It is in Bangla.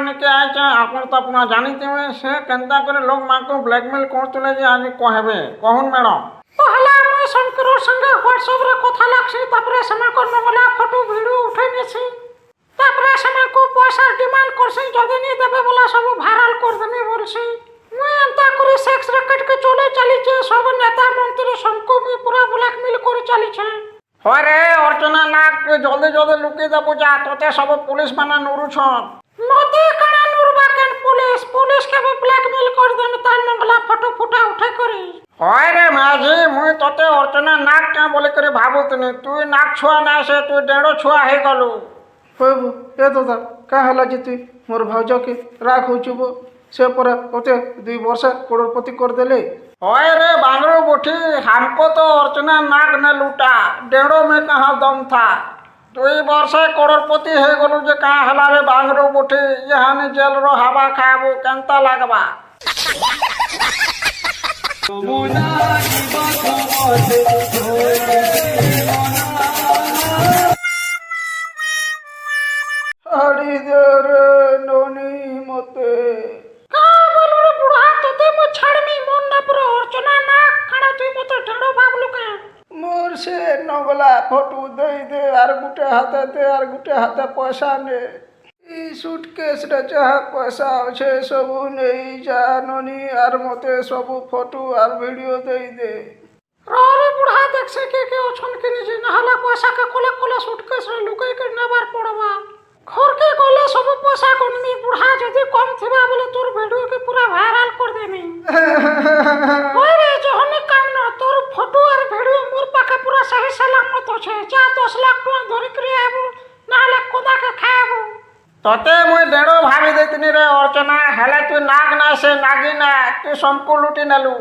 নিকে আইছে আপন তো আপনার জানিতে সে কেনতা করে লোক মাকে ব্ল্যাকমেল করতুলে যে আজ কহবে কহুন ম্যাডাম পহলা আমি শঙ্করের সঙ্গে হোয়াটসঅ্যাপ রে কথা লাগছি তারপরে সেমানকো নগলা ফটো ভিডিও উঠাই নিছি তারপরে সেমানকো পয়সার ডিমান্ড করছি যদি নি দেবে বলা সব ভাইরাল করে দেমি বলছি মুই এন্তা করে সেক্স র্যাকেটকে চলে চালিছে সব নেতা মন্ত্রী সবকো মি পুরা ব্ল্যাকমেল করে চালিছে হয় রে অর্চনা নাক তুই জলদি জলদি লুকিয়ে দেবো যা তোতে সব পুলিশ মানে নুরুছন নদী কানা নুরবা কেন পুলিশ পুলিশকে আমি ব্ল্যাকমেল করে দেমি তার নগলা ফটো ফুটা উঠাই করি হয় রে মাঝি মুই তোতে অর্চনা নাক কে বলে করে ভাবুতনি তুই নাক ছুয়া না সে তুই দেড় ছুয়া হয়ে গলু হইব এ দাদা কা হেলা যে তুই মোর ভাউজকে রাগ হইছুব সে পরে ওতে 2 বর্ষ করোড়পতি করদেলে হয় রে बांगरू बुठी हमको तो अर्चना नाक न लूटा डेढ़ो में कहाँ दम था 2 वर्ष करोड़पति हो गलु जे कहाँ हला रे बांगरू बुठी यहाँ जेल रो हवा खाबू केंता लगबा হাড়ি দে রে ননি মতে কা বলু রে বুড়া তোতে মো ছাড়মি মন না পুরো অর্চনা না কানা তুই মতো ঢড়ো ভাবলু কে মোর সে নগলা ফটো দেই দে আর গুটে হাতে দে আর গুটে হাতে পয়সা নে ই সুটকেস রে যাহা পয়সা আছে সবু নেই যা ননি আর মতে সবু ফটো আর ভিডিও দেই দে রে বুড়া দেখছে কে অছন কে নিজে না হলা পয়সা কে কোলে কোলে সুটকেস রে লুকাই কে নেবার পড়বা ঘরকে গলে সব পয়সা কোনমি বুড়া যদি কম থিবা বলে তোর ভিডিও কে পুরা ভাইরাল করে দেমি ওই রে জহনি কাম না তোর ফটো আর ভিডিও মোর পাখে পুরা সহি সালামত আছে যা 10 লাখ টাকা ধরি করে আইবো না হলে কোদাকে খাইবো তোতে মুই দেড়ো ভাবি দেতিনি রে अर्चना हेले तू नाग ना से नागी ना तू सबको लुटी नेलु